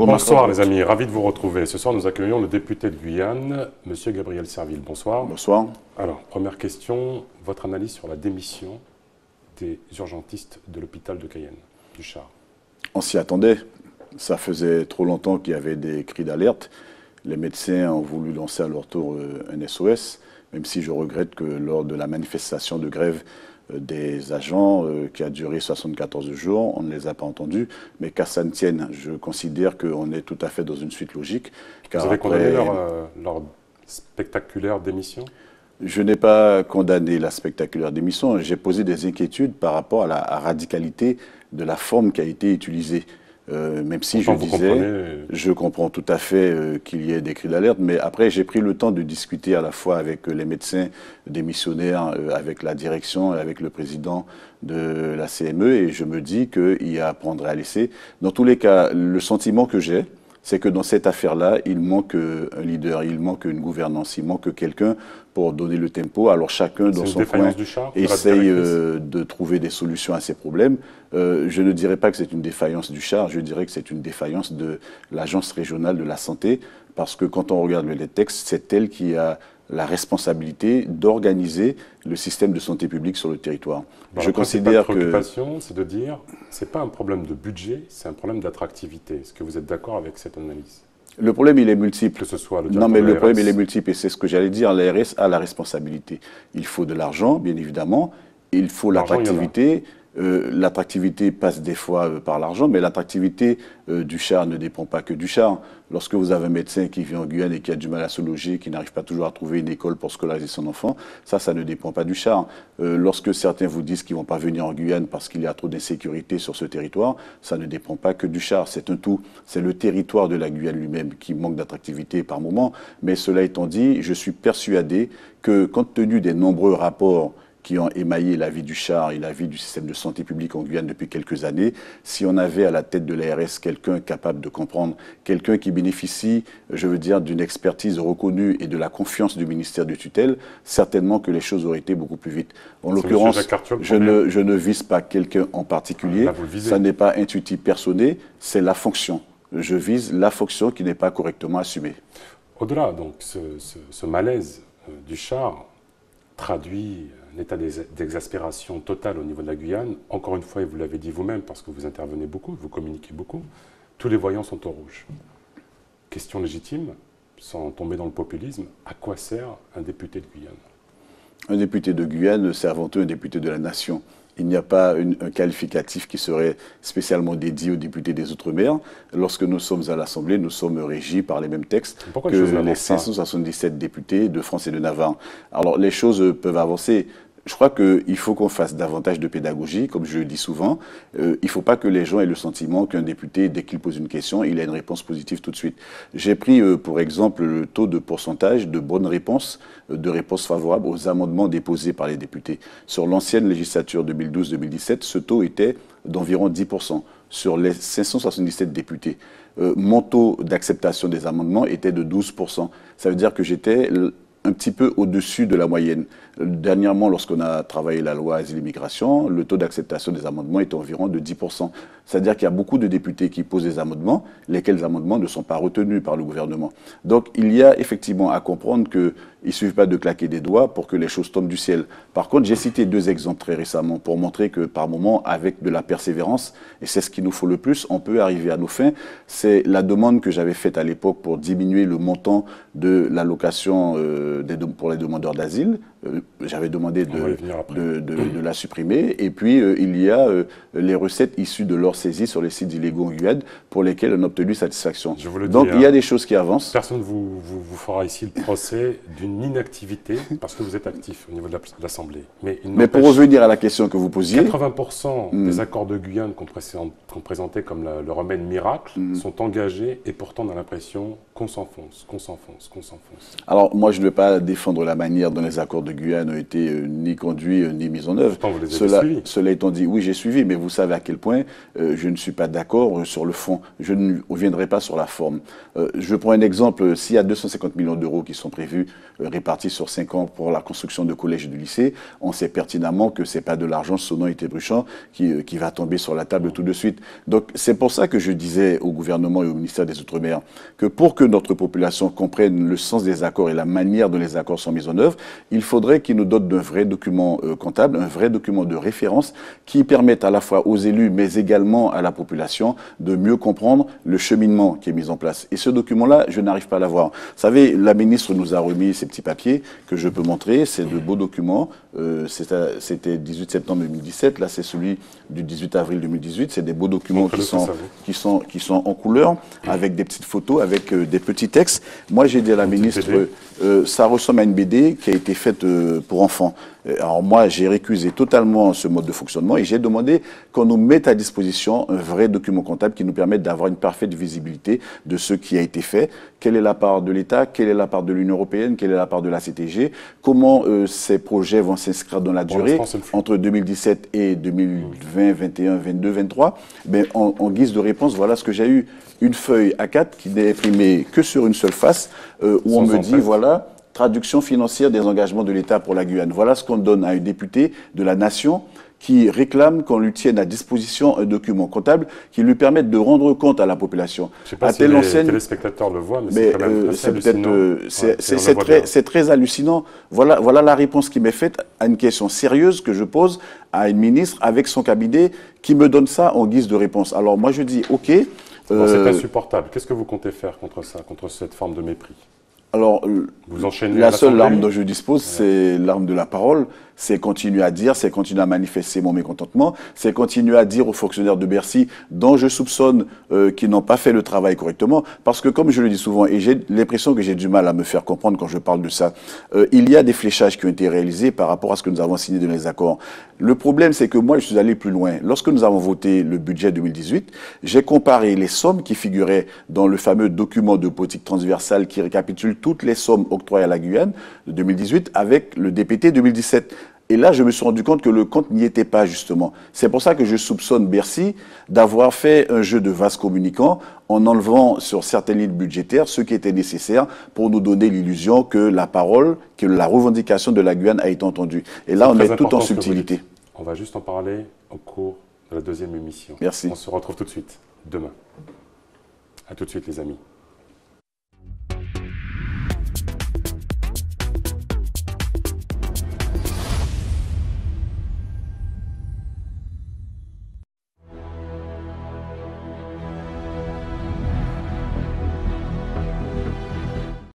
Bonsoir les amis, ravi de vous retrouver. Ce soir nous accueillons le député de Guyane, M. Gabriel Serville. Bonsoir. Bonsoir. Alors, première question, votre analyse sur la démission des urgentistes de l'hôpital de Cayenne, du Char. On s'y attendait. Ça faisait trop longtemps qu'il y avait des cris d'alerte. Les médecins ont voulu lancer à leur tour un SOS, même si je regrette que lors de la manifestation de grève des agents qui a duré 74 jours, on ne les a pas entendus, mais qu'à ça ne tienne, je considère qu'on est tout à fait dans une suite logique. Vous avez condamné leur spectaculaire démission ? Je n'ai pas condamné la spectaculaire démission, j'ai posé des inquiétudes par rapport à la radicalité de la forme qui a été utilisée. Même si je comprends tout à fait qu'il y ait des cris d'alerte, mais après j'ai pris le temps de discuter à la fois avec les médecins démissionnaires, avec la direction et avec le président de la CME, et je me dis qu'il y a à prendre et à laisser. Dans tous les cas, le sentiment que j'ai, c'est que dans cette affaire-là, il manque un leader, il manque une gouvernance, il manque quelqu'un pour donner le tempo. Alors chacun dans son coin essaye de trouver des solutions à ces problèmes. Je ne dirais pas que c'est une défaillance du Char, je dirais que c'est une défaillance de l'Agence régionale de la santé, parce que quand on regarde les textes, c'est elle qui a la responsabilité d'organiser le système de santé publique sur le territoire. Je considère que... La préoccupation, c'est de dire, ce n'est pas un problème de budget, c'est un problème d'attractivité. Est-ce que vous êtes d'accord avec cette analyse ? Le problème, il est multiple. Que ce soit le Non, mais le problème, il est multiple, et c'est ce que j'allais dire. L'ARS a la responsabilité. Il faut de l'argent, bien évidemment. Il faut l'attractivité. L'attractivité passe des fois par l'argent, mais l'attractivité du Char ne dépend pas que du Char. Lorsque vous avez un médecin qui vit en Guyane et qui a du mal à se loger, qui n'arrive pas toujours à trouver une école pour scolariser son enfant, ça ne dépend pas du Char. Lorsque certains vous disent qu'ils ne vont pas venir en Guyane parce qu'il y a trop d'insécurité sur ce territoire, ça ne dépend pas que du Char. C'est un tout. C'est le territoire de la Guyane lui-même qui manque d'attractivité par moment. Mais cela étant dit, je suis persuadé que, compte tenu des nombreux rapports qui ont émaillé la vie du Char et la vie du système de santé publique en Guyane depuis quelques années, si on avait à la tête de l'ARS quelqu'un capable de comprendre, quelqu'un qui bénéficie, je veux dire, d'une expertise reconnue et de la confiance du ministère de tutelle, certainement que les choses auraient été beaucoup plus vite. En l'occurrence, je ne vise pas quelqu'un en particulier, ça n'est pas intuitif personné, c'est la fonction. Je vise la fonction qui n'est pas correctement assumée. Au-delà, donc, ce malaise du Char traduit un état d'exaspération totale au niveau de la Guyane. Encore une fois, et vous l'avez dit vous-même, parce que vous intervenez beaucoup, vous communiquez beaucoup, tous les voyants sont au rouge. Question légitime, sans tomber dans le populisme, à quoi sert un député de Guyane ? Un député de Guyane, c'est avant tout un député de la nation. Il n'y a pas un qualificatif qui serait spécialement dédié aux députés des Outre-mer. Lorsque nous sommes à l'Assemblée, nous sommes régis par les mêmes textes que les 577 députés de France et de Navarre. Alors, les choses peuvent avancer. Je crois qu'il faut qu'on fasse davantage de pédagogie, comme je le dis souvent. Il ne faut pas que les gens aient le sentiment qu'un député, dès qu'il pose une question, il a une réponse positive tout de suite. J'ai pris, pour exemple, le taux de pourcentage de bonnes réponses, de réponses favorables aux amendements déposés par les députés. Sur l'ancienne législature 2012-2017, ce taux était d'environ 10%. Sur les 577 députés, mon taux d'acceptation des amendements était de 12%. Ça veut dire que j'étais un petit peu au-dessus de la moyenne. Dernièrement, lorsqu'on a travaillé la loi Asile et Immigration, le taux d'acceptation des amendements est environ de 10%. C'est-à-dire qu'il y a beaucoup de députés qui posent des amendements, lesquels amendements ne sont pas retenus par le gouvernement. Donc il y a effectivement à comprendre qu'il ne suffit pas de claquer des doigts pour que les choses tombent du ciel. Par contre, j'ai cité deux exemples très récemment pour montrer que par moment, avec de la persévérance, et c'est ce qu'il nous faut le plus, on peut arriver à nos fins. C'est la demande que j'avais faite à l'époque pour diminuer le montant de l'allocation pour les demandeurs d'asile. J'avais demandé de la supprimer. Et puis, il y a les recettes issues de l'or saisi sur les sites illégaux en Guyane pour lesquels on a obtenu satisfaction. Donc, il y a des choses qui avancent. Personne ne vous fera ici le procès d'une inactivité parce que vous êtes actif au niveau de l'Assemblée. Mais pour revenir à la question que vous posiez... 80% des accords de Guyane qu'on présentait comme le remède miracle sont engagés et pourtant on a l'impression qu'on s'enfonce, qu'on s'enfonce, qu'on s'enfonce. Alors, moi, je ne vais pas défendre la manière dont les accords de Guyane ont été ni conduits ni mis en œuvre. Pourtant, vous les avez suivis. Cela étant dit, oui, j'ai suivi, mais vous savez à quel point je ne suis pas d'accord sur le fond. Je ne reviendrai pas sur la forme. Je prends un exemple. S'il y a 250 millions d'euros qui sont prévus, répartis sur 5 ans pour la construction de collèges et de lycées, on sait pertinemment que ce n'est pas de l'argent sonnant et trébuchant qui va tomber sur la table tout de suite. Donc, c'est pour ça que je disais au gouvernement et au ministère des Outre-mer que pour que notre population comprenne le sens des accords et la manière dont les accords sont mis en œuvre, il faudrait qu'ils nous dotent d'un vrai document comptable, un vrai document de référence qui permette à la fois aux élus, mais également à la population de mieux comprendre le cheminement qui est mis en place. Et ce document-là, je n'arrive pas à l'avoir. Vous savez, la ministre nous a remis ces petits papiers que je peux montrer. C'est de beaux documents. C'était 18 septembre 2017. Là, c'est celui du 18 avril 2018. C'est des beaux documents qui sont en couleur, avec des petites photos, avec des petits textes. Moi, j'ai dit à la ministre, ça ressemble à une BD qui a été faite pour enfants. Alors moi, j'ai récusé totalement ce mode de fonctionnement et j'ai demandé qu'on nous mette à disposition un vrai document comptable qui nous permette d'avoir une parfaite visibilité de ce qui a été fait. Quelle est la part de l'État, quelle est la part de l'Union européenne, quelle est la part de la CTG, comment ces projets vont s'inscrire dans la durée entre 2017 et 2020, 21, 22, 23. Ben, en guise de réponse, voilà ce que j'ai eu. Une feuille A4 qui n'est imprimée que sur une seule face, où on me dit, voilà, traduction financière des engagements de l'État pour la Guyane. Voilà ce qu'on donne à un député de la Nation qui réclame qu'on lui tienne à disposition un document comptable qui lui permette de rendre compte à la population. Je ne sais pas si les téléspectateurs le voient, mais c'est quand même assez hallucinant. C'est très hallucinant. Voilà la réponse qui m'est faite à une question sérieuse que je pose à une ministre avec son cabinet qui me donne ça en guise de réponse. Alors moi je dis, OK. C'est insupportable. Qu'est-ce que vous comptez faire contre ça, contre cette forme de mépris? Alors, vous enchaînez la seule arme dont je dispose, c'est l'arme de la parole. C'est continuer à dire, c'est continuer à manifester mon mécontentement, c'est continuer à dire aux fonctionnaires de Bercy, dont je soupçonne qu'ils n'ont pas fait le travail correctement. Parce que, comme je le dis souvent, et j'ai l'impression que j'ai du mal à me faire comprendre quand je parle de ça, il y a des fléchages qui ont été réalisés par rapport à ce que nous avons signé dans les accords. Le problème, c'est que moi, je suis allé plus loin. Lorsque nous avons voté le budget 2018, j'ai comparé les sommes qui figuraient dans le fameux document de politique transversale qui récapitule toutes les sommes octroyées à la Guyane de 2018 avec le DPT 2017. Et là, je me suis rendu compte que le compte n'y était pas, justement. C'est pour ça que je soupçonne Bercy d'avoir fait un jeu de vase communicant en enlevant sur certaines lignes budgétaires ce qui était nécessaire pour nous donner l'illusion que la parole, que la revendication de la Guyane a été entendue. Et là, on est tout en subtilité. On va juste en parler au cours de la deuxième émission. Merci. On se retrouve tout de suite, demain. À tout de suite, les amis.